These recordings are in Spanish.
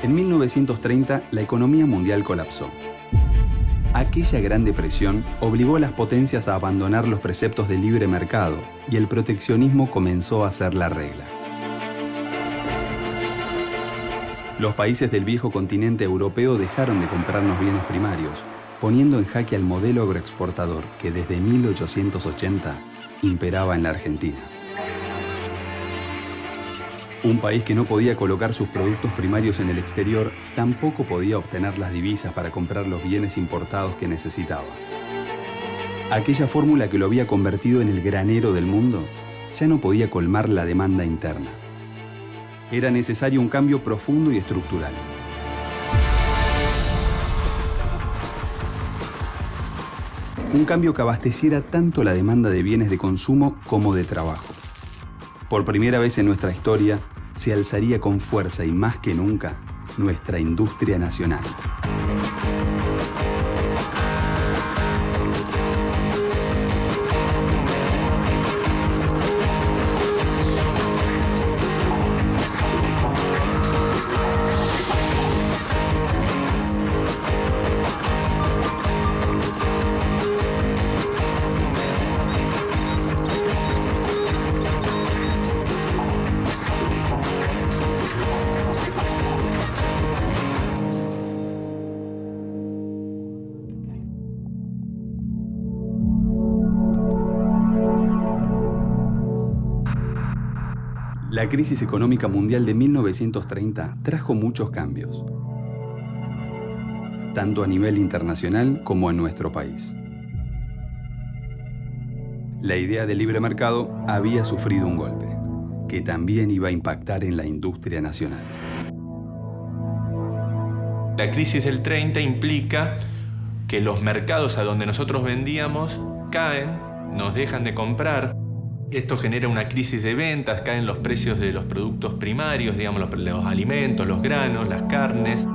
En 1930, la economía mundial colapsó. Aquella Gran Depresión obligó a las potencias a abandonar los preceptos del libre mercado y el proteccionismo comenzó a ser la regla. Los países del viejo continente europeo dejaron de comprarnos bienes primarios, poniendo en jaque al modelo agroexportador que desde 1880 imperaba en la Argentina. Un país que no podía colocar sus productos primarios en el exterior, tampoco podía obtener las divisas para comprar los bienes importados que necesitaba. Aquella fórmula que lo había convertido en el granero del mundo, ya no podía colmar la demanda interna. Era necesario un cambio profundo y estructural. Un cambio que abasteciera tanto la demanda de bienes de consumo como de trabajo. Por primera vez en nuestra historia, se alzaría con fuerza y más que nunca nuestra industria nacional. La crisis económica mundial de 1930 trajo muchos cambios, tanto a nivel internacional como en nuestro país. La idea del libre mercado había sufrido un golpe, que también iba a impactar en la industria nacional. La crisis del 30 implica que los mercados a donde nosotros vendíamos caen, nos dejan de comprar. Esto genera una crisis de ventas, caen los precios de los productos primarios, digamos, los alimentos, los granos, las carnes.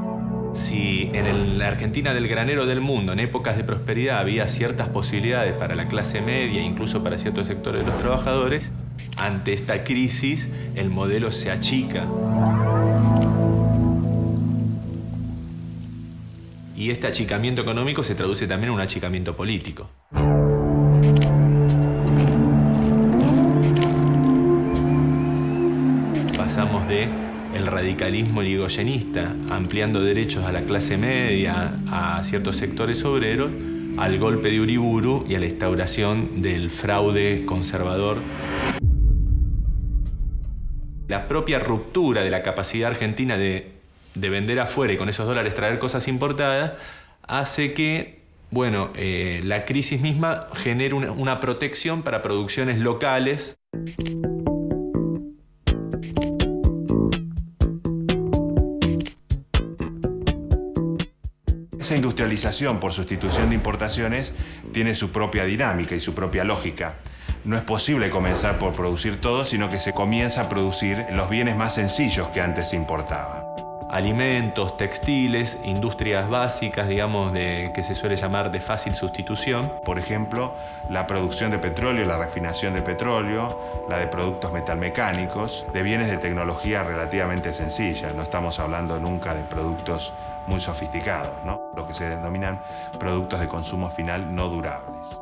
Si en la Argentina del granero del mundo, en épocas de prosperidad, había ciertas posibilidades para la clase media, incluso para ciertos sectores de los trabajadores, ante esta crisis el modelo se achica. Y este achicamiento económico se traduce también en un achicamiento político. Pasamos del radicalismo irigoyenista, ampliando derechos a la clase media, a ciertos sectores obreros, al golpe de Uriburu y a la instauración del fraude conservador. La propia ruptura de la capacidad argentina de vender afuera y con esos dólares traer cosas importadas hace que, bueno, la crisis misma genere una protección para producciones locales. Esa industrialización por sustitución de importaciones tiene su propia dinámica y su propia lógica. No es posible comenzar por producir todo, sino que se comienza a producir los bienes más sencillos que antes se importaban. Alimentos, textiles, industrias básicas, digamos, que se suele llamar de fácil sustitución. Por ejemplo, la producción de petróleo, la refinación de petróleo, la de productos metalmecánicos, de bienes de tecnología relativamente sencilla. No estamos hablando nunca de productos muy sofisticados, ¿no? Lo que se denominan productos de consumo final no durables.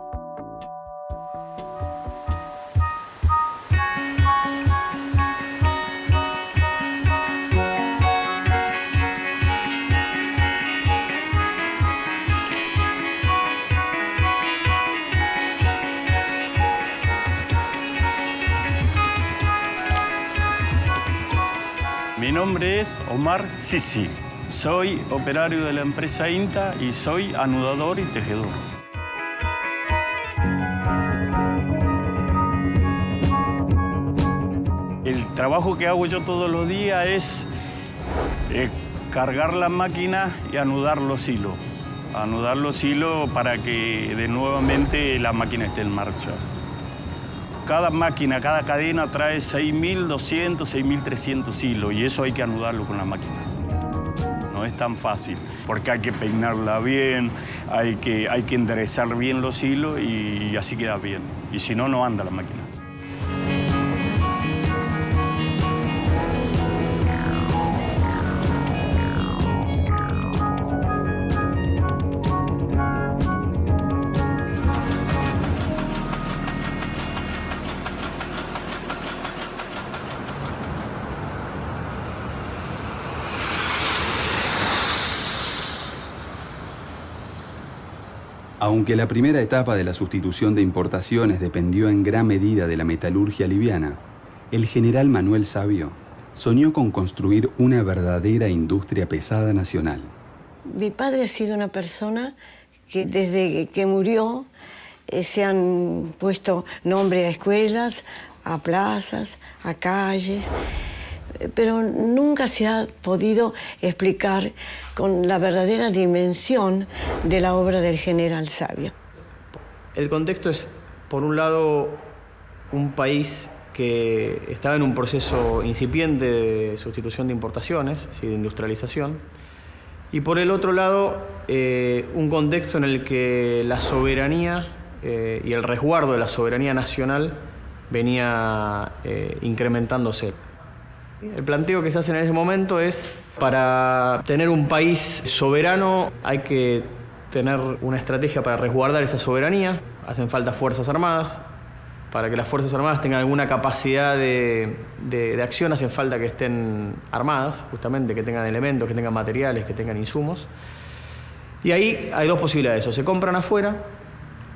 Mi nombre es Omar Sisi. Soy operario de la empresa INTA y soy anudador y tejedor. El trabajo que hago yo todos los días es cargar la máquina y anudar los hilos. Anudar los hilos para que nuevamente la máquina esté en marcha. Cada máquina, cada cadena trae 6.200, 6.300 hilos y eso hay que anudarlo con la máquina. No es tan fácil, porque hay que peinarla bien, hay que enderezar bien los hilos y así queda bien. Y si no, no anda la máquina. Aunque la primera etapa de la sustitución de importaciones dependió en gran medida de la metalurgia liviana, el general Manuel Savio soñó con construir una verdadera industria pesada nacional. Mi padre ha sido una persona que desde que murió se han puesto nombre a escuelas, a plazas, a calles, pero nunca se ha podido explicar con la verdadera dimensión de la obra del general Savio. El contexto es, por un lado, un país que estaba en un proceso incipiente de sustitución de importaciones, ¿sí?, de industrialización, y por el otro lado, un contexto en el que la soberanía y el resguardo de la soberanía nacional venía incrementándose. El planteo que se hace en ese momento es, para tener un país soberano hay que tener una estrategia para resguardar esa soberanía. Hacen falta fuerzas armadas. Para que las Fuerzas Armadas tengan alguna capacidad de acción, hacen falta que estén armadas, justamente, que tengan elementos, que tengan materiales, que tengan insumos. Y ahí hay dos posibilidades: o se compran afuera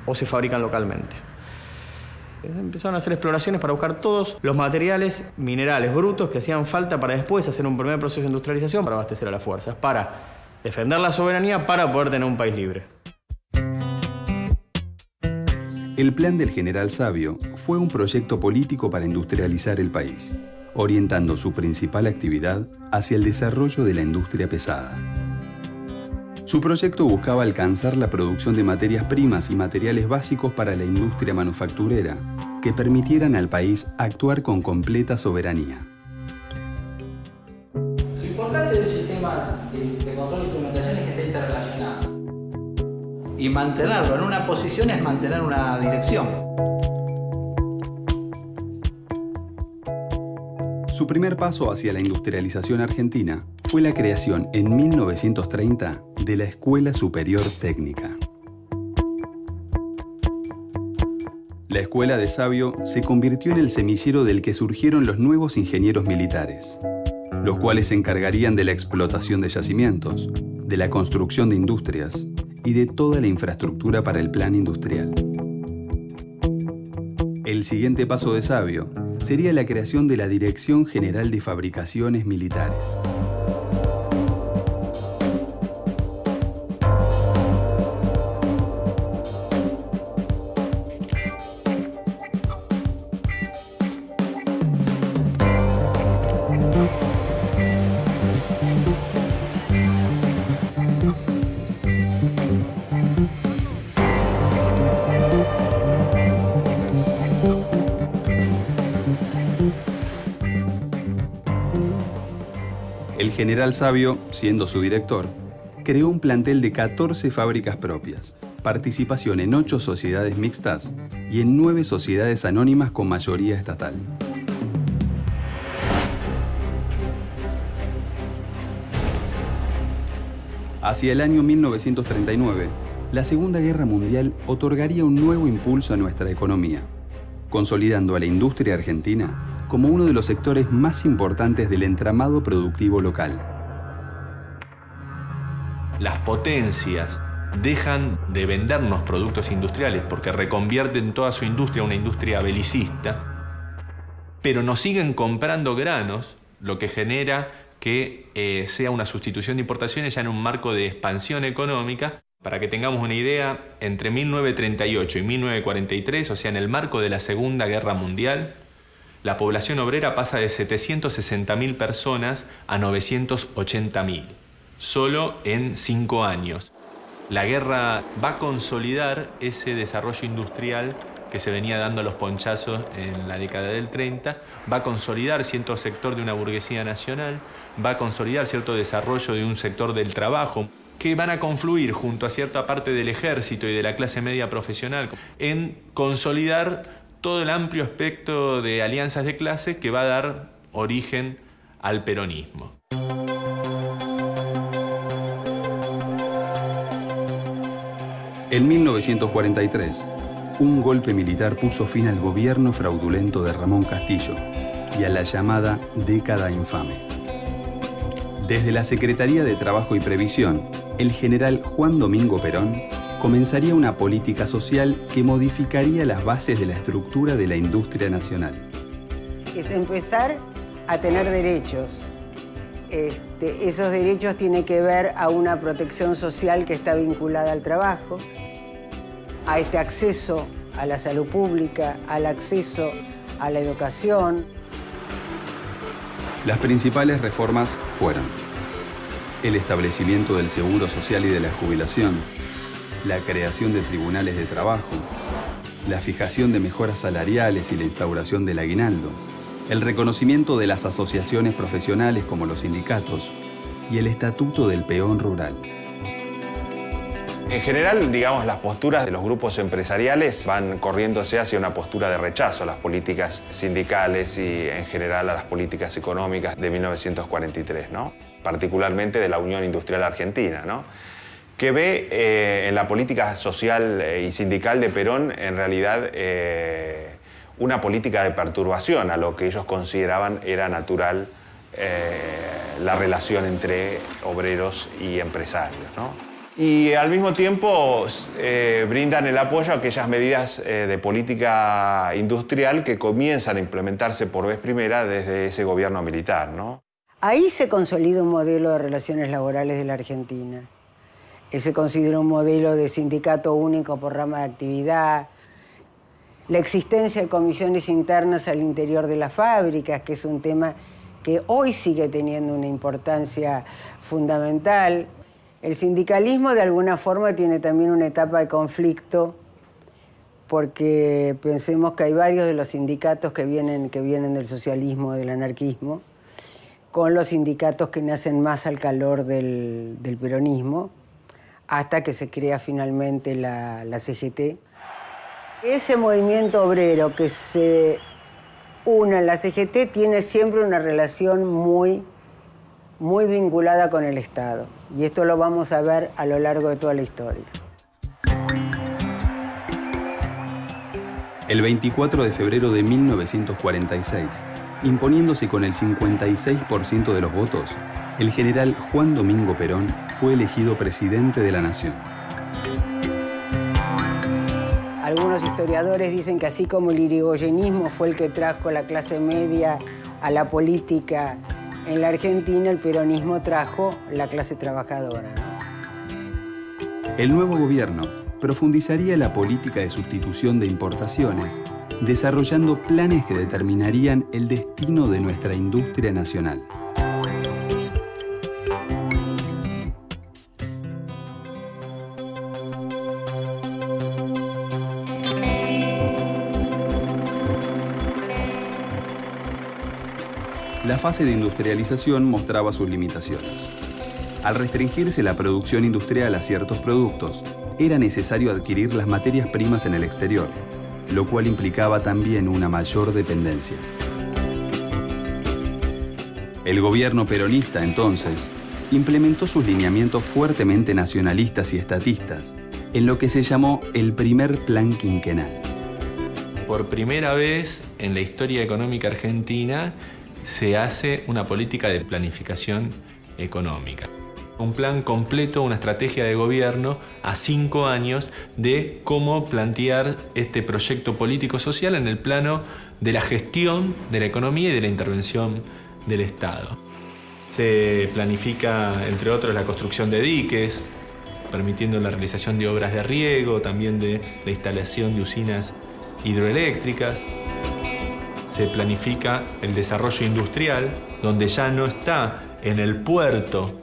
o se fabrican localmente. Empezaron a hacer exploraciones para buscar todos los materiales minerales brutos que hacían falta para después hacer un primer proceso de industrialización para abastecer a las fuerzas, para defender la soberanía, para poder tener un país libre. El plan del general Savio fue un proyecto político para industrializar el país, orientando su principal actividad hacia el desarrollo de la industria pesada. Su proyecto buscaba alcanzar la producción de materias primas y materiales básicos para la industria manufacturera que permitieran al país actuar con completa soberanía. Lo importante del sistema de control de instrumentación es que esté interrelacionado. Y mantenerlo en una posición es mantener una dirección. Su primer paso hacia la industrialización argentina fue la creación en 1930 de la Escuela Superior Técnica. La Escuela de Savio se convirtió en el semillero del que surgieron los nuevos ingenieros militares, los cuales se encargarían de la explotación de yacimientos, de la construcción de industrias y de toda la infraestructura para el plan industrial. El siguiente paso de Savio sería la creación de la Dirección General de Fabricaciones Militares. El general Savio, siendo su director, creó un plantel de 14 fábricas propias, participación en 8 sociedades mixtas y en 9 sociedades anónimas con mayoría estatal. Hacia el año 1939, la Segunda Guerra Mundial otorgaría un nuevo impulso a nuestra economía, consolidando a la industria argentina como uno de los sectores más importantes del entramado productivo local. Las potencias dejan de vendernos productos industriales porque reconvierten toda su industria a una industria belicista, pero nos siguen comprando granos, lo que genera que sea una sustitución de importaciones ya en un marco de expansión económica. Para que tengamos una idea, entre 1938 y 1943, o sea, en el marco de la Segunda Guerra Mundial, la población obrera pasa de 760.000 personas a 980.000, solo en 5 años. La guerra va a consolidar ese desarrollo industrial que se venía dando a los ponchazos en la década del 30, va a consolidar cierto sector de una burguesía nacional, va a consolidar cierto desarrollo de un sector del trabajo, que van a confluir junto a cierta parte del ejército y de la clase media profesional en consolidar todo el amplio espectro de alianzas de clases que va a dar origen al peronismo. En 1943, un golpe militar puso fin al gobierno fraudulento de Ramón Castillo y a la llamada década infame. Desde la Secretaría de Trabajo y Previsión, el general Juan Domingo Perón comenzaría una política social que modificaría las bases de la estructura de la industria nacional. Es empezar a tener derechos. Esos derechos tienen que ver a una protección social que está vinculada al trabajo, a este acceso a la salud pública, al acceso a la educación. Las principales reformas fueron el establecimiento del seguro social y de la jubilación, la creación de tribunales de trabajo, la fijación de mejoras salariales y la instauración del aguinaldo, el reconocimiento de las asociaciones profesionales como los sindicatos y el estatuto del peón rural. En general, digamos, las posturas de los grupos empresariales van corriéndose hacia una postura de rechazo a las políticas sindicales y en general a las políticas económicas de 1943, ¿no? Particularmente de la Unión Industrial Argentina, ¿no? Que ve en la política social y sindical de Perón en realidad una política de perturbación a lo que ellos consideraban era natural la relación entre obreros y empresarios, ¿no? Y al mismo tiempo brindan el apoyo a aquellas medidas de política industrial que comienzan a implementarse por vez primera desde ese gobierno militar, ¿no? Ahí se consolida un modelo de relaciones laborales de la Argentina. Se considera un modelo de sindicato único por rama de actividad, la existencia de comisiones internas al interior de las fábricas, que es un tema que hoy sigue teniendo una importancia fundamental. El sindicalismo de alguna forma tiene también una etapa de conflicto, porque pensemos que hay varios de los sindicatos que vienen del socialismo, del anarquismo, con los sindicatos que nacen más al calor del peronismo, hasta que se crea finalmente la CGT. Ese movimiento obrero que se une a la CGT tiene siempre una relación muy vinculada con el Estado. Y esto lo vamos a ver a lo largo de toda la historia. El 24 de febrero de 1946, imponiéndose con el 56% de los votos, el general Juan Domingo Perón fue elegido presidente de la Nación. Algunos historiadores dicen que así como el irigoyenismo fue el que trajo la clase media a la política en la Argentina, el peronismo trajo la clase trabajadora, ¿no? El nuevo gobierno profundizaría la política de sustitución de importaciones, desarrollando planes que determinarían el destino de nuestra industria nacional. La fase de industrialización mostraba sus limitaciones. Al restringirse la producción industrial a ciertos productos, era necesario adquirir las materias primas en el exterior, lo cual implicaba también una mayor dependencia. El gobierno peronista, entonces, implementó sus lineamientos fuertemente nacionalistas y estatistas, en lo que se llamó el primer plan quinquenal. Por primera vez en la historia económica argentina se hace una política de planificación económica. Un plan completo, una estrategia de gobierno a 5 años de cómo plantear este proyecto político-social en el plano de la gestión de la economía y de la intervención del Estado. Se planifica, entre otros, la construcción de diques, permitiendo la realización de obras de riego, también de la instalación de usinas hidroeléctricas. Se planifica el desarrollo industrial, donde ya no está en el puerto,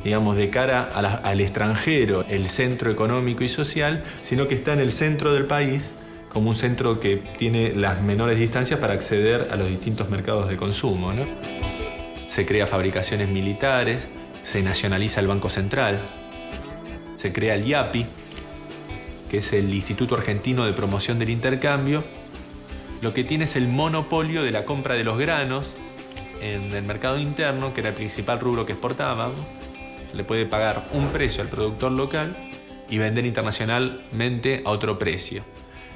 digamos, de cara al extranjero, el centro económico y social, sino que está en el centro del país, como un centro que tiene las menores distancias para acceder a los distintos mercados de consumo, ¿no? Se crea fabricaciones militares, se nacionaliza el Banco Central, se crea el IAPI, que es el Instituto Argentino de Promoción del Intercambio. Lo que tiene es el monopolio de la compra de los granos en el mercado interno, que era el principal rubro que exportábamos. Le puede pagar un precio al productor local y vender internacionalmente a otro precio.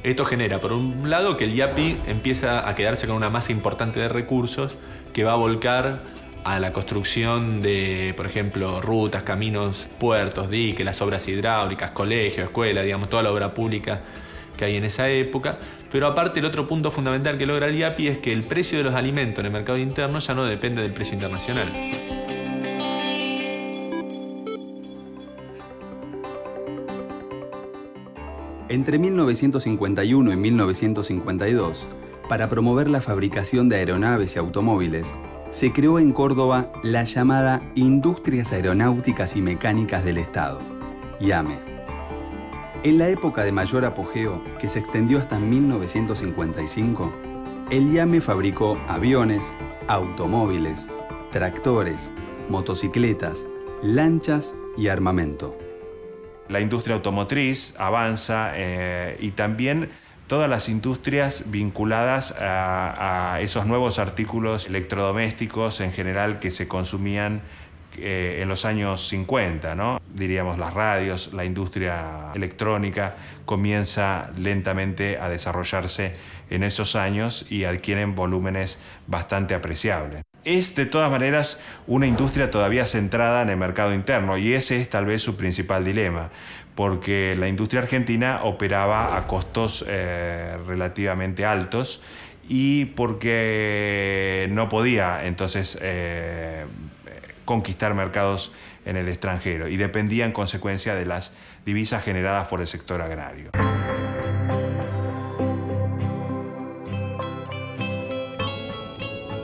Esto genera, por un lado, que el IAPI empieza a quedarse con una masa importante de recursos que va a volcar a la construcción de, por ejemplo, rutas, caminos, puertos, diques, las obras hidráulicas, colegios, escuelas, digamos, toda la obra pública que hay en esa época. Pero aparte, el otro punto fundamental que logra el IAPI es que el precio de los alimentos en el mercado interno ya no depende del precio internacional. Entre 1951 y 1952, para promover la fabricación de aeronaves y automóviles, se creó en Córdoba la llamada Industrias Aeronáuticas y Mecánicas del Estado, IAME. En la época de mayor apogeo, que se extendió hasta 1955, el IAME fabricó aviones, automóviles, tractores, motocicletas, lanchas y armamento. La industria automotriz avanza y también todas las industrias vinculadas a esos nuevos artículos electrodomésticos en general que se consumían en los años 50, ¿no? Diríamos las radios, la industria electrónica comienza lentamente a desarrollarse en esos años y adquieren volúmenes bastante apreciables. Es de todas maneras una industria todavía centrada en el mercado interno y ese es tal vez su principal dilema, porque la industria argentina operaba a costos relativamente altos y porque no podía entonces conquistar mercados en el extranjero y dependía en consecuencia de las divisas generadas por el sector agrario.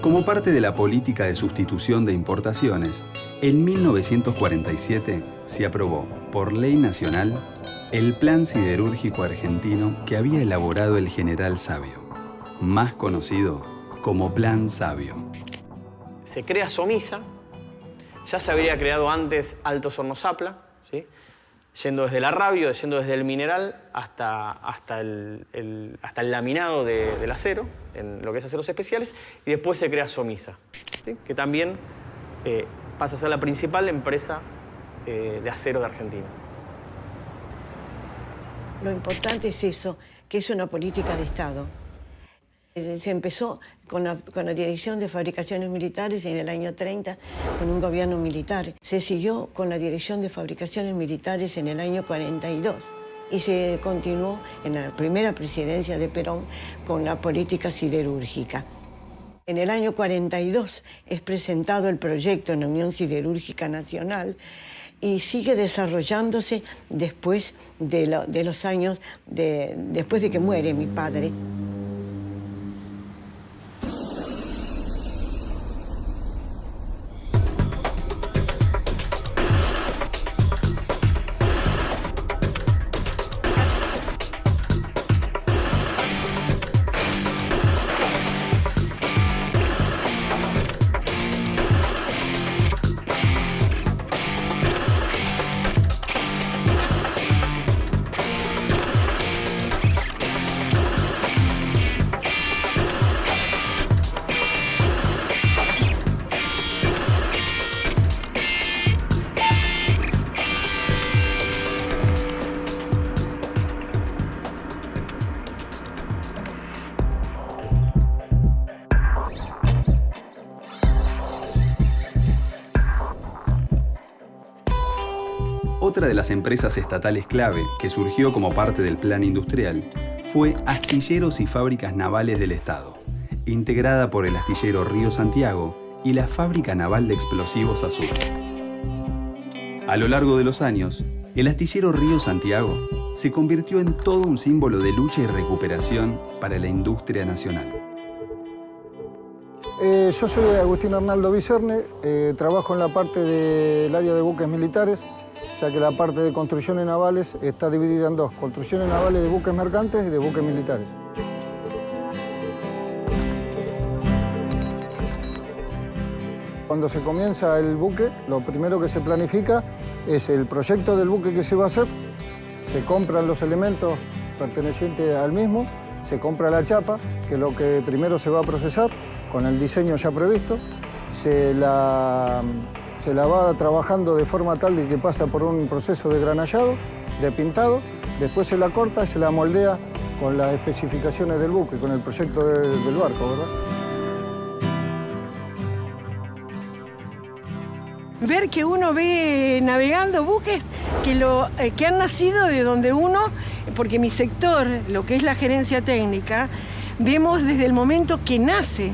Como parte de la política de sustitución de importaciones, en 1947 se aprobó, por ley nacional, el Plan Siderúrgico Argentino que había elaborado el general Savio, más conocido como Plan Savio. Se crea Somisa, ya se había creado antes Altos Hornos Zapla, ¿sí? Yendo desde el arrabio, yendo desde el mineral hasta el laminado del acero, en lo que es aceros especiales, y después se crea Somisa, ¿sí? Que también pasa a ser la principal empresa de acero de Argentina. Lo importante es eso, que es una política de Estado. Se empezó con la Dirección de Fabricaciones Militares en el año 30, con un gobierno militar. Se siguió con la Dirección de Fabricaciones Militares en el año 42 y se continuó en la primera presidencia de Perón con la política siderúrgica. En el año 42 es presentado el proyecto en la Unión Siderúrgica Nacional y sigue desarrollándose después de los años, después de que muere mi padre. Otra de las empresas estatales clave que surgió como parte del plan industrial fue Astilleros y Fábricas Navales del Estado, integrada por el astillero Río Santiago y la Fábrica Naval de Explosivos Azul. A lo largo de los años, el astillero Río Santiago se convirtió en todo un símbolo de lucha y recuperación para la industria nacional. Yo soy Agustín Arnaldo Vicerne, trabajo en la parte del área de buques militares, ya que la parte de construcciones navales está dividida en dos, construcciones navales de buques mercantes y de buques militares. Cuando se comienza el buque, lo primero que se planifica es el proyecto del buque que se va a hacer, se compran los elementos pertenecientes al mismo, se compra la chapa, que es lo que primero se va a procesar, con el diseño ya previsto, se la va trabajando de forma tal de que pasa por un proceso de granallado, de pintado, después se la corta y se la moldea con las especificaciones del buque, con el proyecto del barco, ¿verdad? Ver que uno ve navegando buques que han nacido de donde uno, porque mi sector, lo que es la gerencia técnica, vemos desde el momento que nace.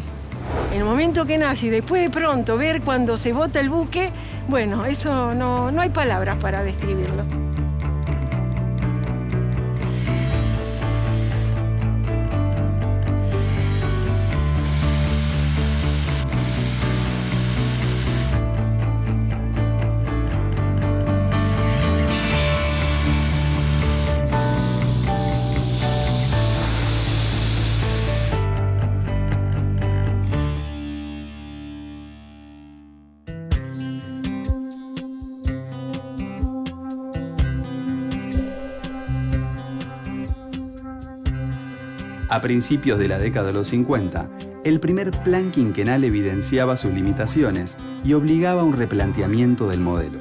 El momento que nace y después de pronto ver cuando se bota el buque, bueno, eso no hay palabras para describirlo. A principios de la década de los 50, el primer plan quinquenal evidenciaba sus limitaciones y obligaba a un replanteamiento del modelo.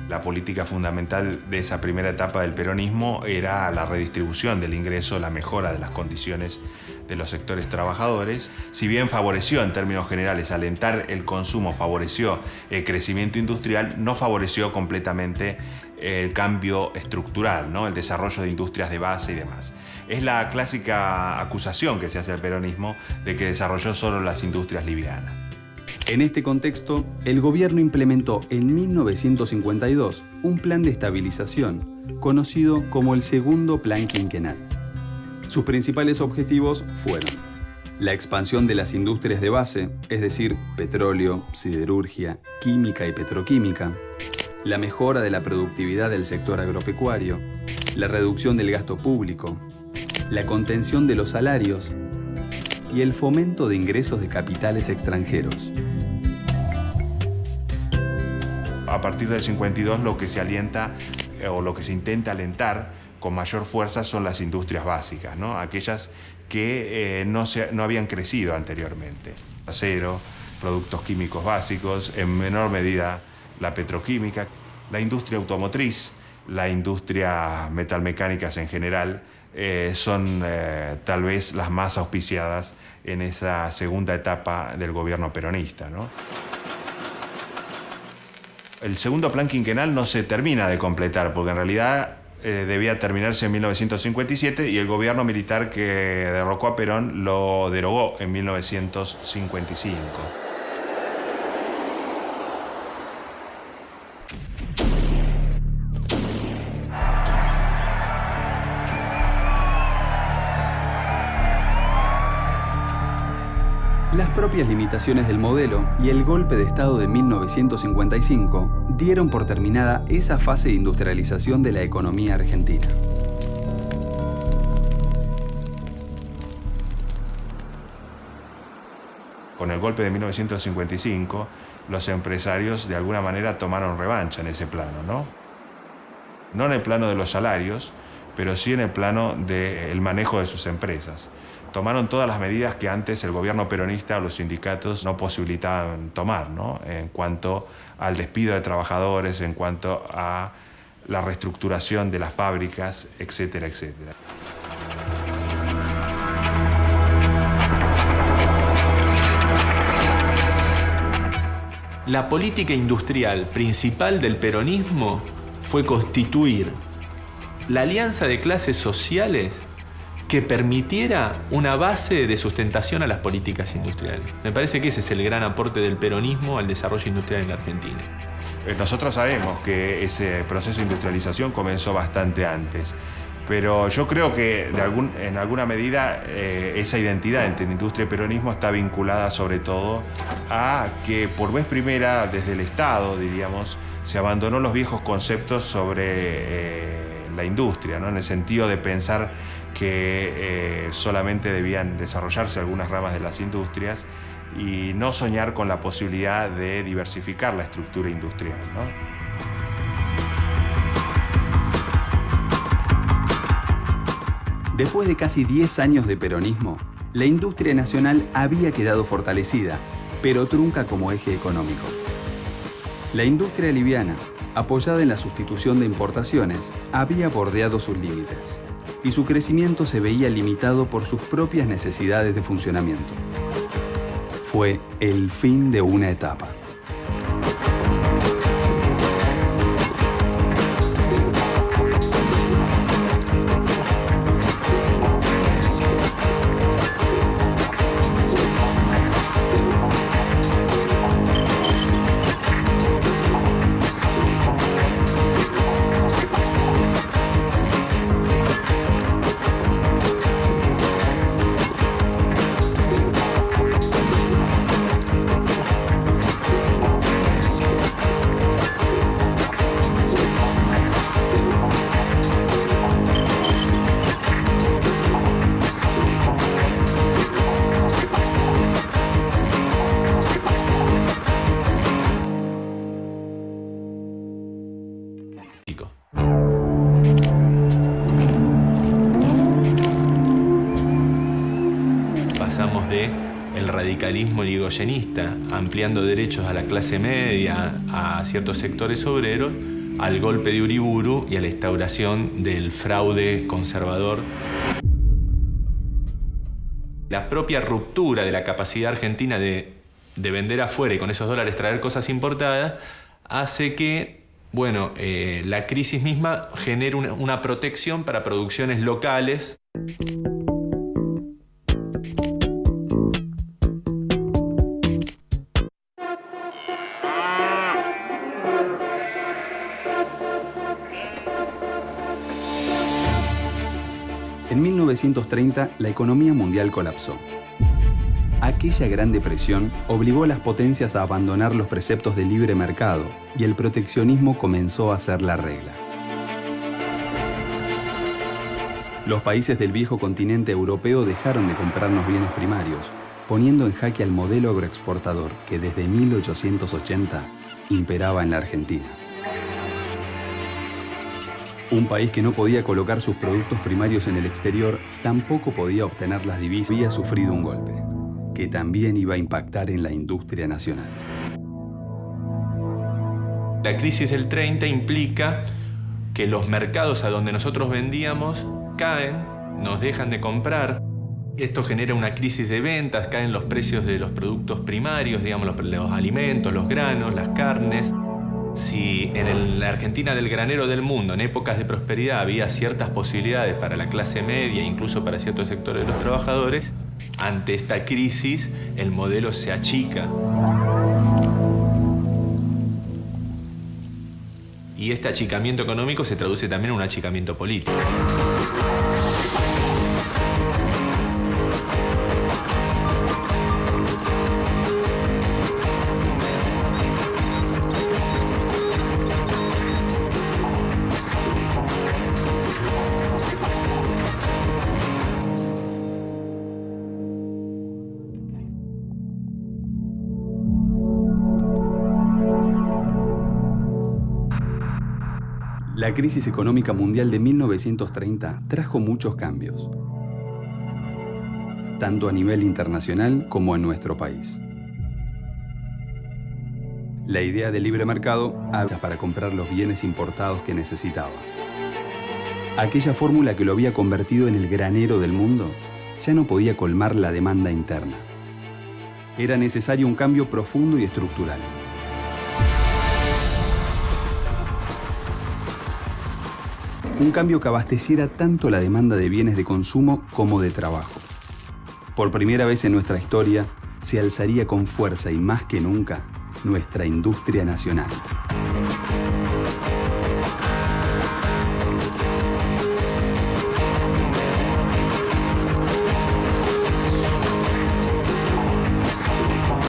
La política fundamental de esa primera etapa del peronismo era la redistribución del ingreso, la mejora de las condiciones de los sectores trabajadores. Si bien favoreció en términos generales alentar el consumo, favoreció el crecimiento industrial, no favoreció completamente el cambio estructural, ¿no? El desarrollo de industrias de base y demás. Es la clásica acusación que se hace al peronismo de que desarrolló solo las industrias livianas. En este contexto, el gobierno implementó en 1952 un plan de estabilización, conocido como el Segundo Plan Quinquenal. Sus principales objetivos fueron la expansión de las industrias de base, es decir, petróleo, siderurgia, química y petroquímica, la mejora de la productividad del sector agropecuario, la reducción del gasto público, la contención de los salarios y el fomento de ingresos de capitales extranjeros. A partir del 52 lo que se alienta o lo que se intenta alentar con mayor fuerza son las industrias básicas, ¿no? Aquellas que no habían crecido anteriormente. Acero, productos químicos básicos, en menor medida la petroquímica, la industria automotriz, la industria metalmecánicas en general, son tal vez las más auspiciadas en esa segunda etapa del gobierno peronista, ¿no? El segundo plan quinquenal no se termina de completar porque en realidad debía terminarse en 1957 y el gobierno militar que derrocó a Perón lo derogó en 1955. Las propias limitaciones del modelo y el golpe de Estado de 1955 dieron por terminada esa fase de industrialización de la economía argentina. Con el golpe de 1955, los empresarios de alguna manera tomaron revancha en ese plano, ¿no? No en el plano de los salarios, pero sí en el plano del manejo de sus empresas. Tomaron todas las medidas que antes el gobierno peronista o los sindicatos no posibilitaban tomar, ¿no? En cuanto al despido de trabajadores, en cuanto a la reestructuración de las fábricas, etcétera, etcétera. La política industrial principal del peronismo fue constituir la alianza de clases sociales que permitiera una base de sustentación a las políticas industriales. Me parece que ese es el gran aporte del peronismo al desarrollo industrial en la Argentina. Nosotros sabemos que ese proceso de industrialización comenzó bastante antes, pero yo creo que en alguna medida esa identidad entre industria y peronismo está vinculada sobre todo a que por vez primera desde el Estado, diríamos, se abandonó los viejos conceptos sobre la industria, ¿no? En el sentido de pensar que solamente debían desarrollarse algunas ramas de las industrias y no soñar con la posibilidad de diversificar la estructura industrial, ¿no? Después de casi 10 años de peronismo, la industria nacional había quedado fortalecida, pero trunca como eje económico. La industria liviana, apoyada en la sustitución de importaciones, había bordeado sus límites y su crecimiento se veía limitado por sus propias necesidades de funcionamiento. Fue el fin de una etapa. Pasamos de el radicalismo irigoyenista, ampliando derechos a la clase media, a ciertos sectores obreros, al golpe de Uriburu y a la instauración del fraude conservador. La propia ruptura de la capacidad argentina de vender afuera y con esos dólares traer cosas importadas hace que, bueno, la crisis misma genere una protección para producciones locales. En 1930, la economía mundial colapsó. Aquella Gran Depresión obligó a las potencias a abandonar los preceptos del libre mercado y el proteccionismo comenzó a ser la regla. Los países del viejo continente europeo dejaron de comprarnos bienes primarios, poniendo en jaque al modelo agroexportador que desde 1880 imperaba en la Argentina. Un país que no podía colocar sus productos primarios en el exterior tampoco podía obtener las divisas. Había sufrido un golpe, que también iba a impactar en la industria nacional. La crisis del 30 implica que los mercados a donde nosotros vendíamos caen, nos dejan de comprar. Esto genera una crisis de ventas, caen los precios de los productos primarios, digamos, los alimentos, los granos, las carnes. Si en la Argentina del granero del mundo, en épocas de prosperidad, había ciertas posibilidades para la clase media, incluso para ciertos sectores de los trabajadores, ante esta crisis el modelo se achica. Y este achicamiento económico se traduce también en un achicamiento político. La crisis económica mundial de 1930 trajo muchos cambios, tanto a nivel internacional como en nuestro país. La idea del libre mercado había para comprar los bienes importados que necesitaba. Aquella fórmula que lo había convertido en el granero del mundo ya no podía colmar la demanda interna. Era necesario un cambio profundo y estructural. Un cambio que abasteciera tanto la demanda de bienes de consumo como de trabajo. Por primera vez en nuestra historia, se alzaría con fuerza y más que nunca nuestra industria nacional.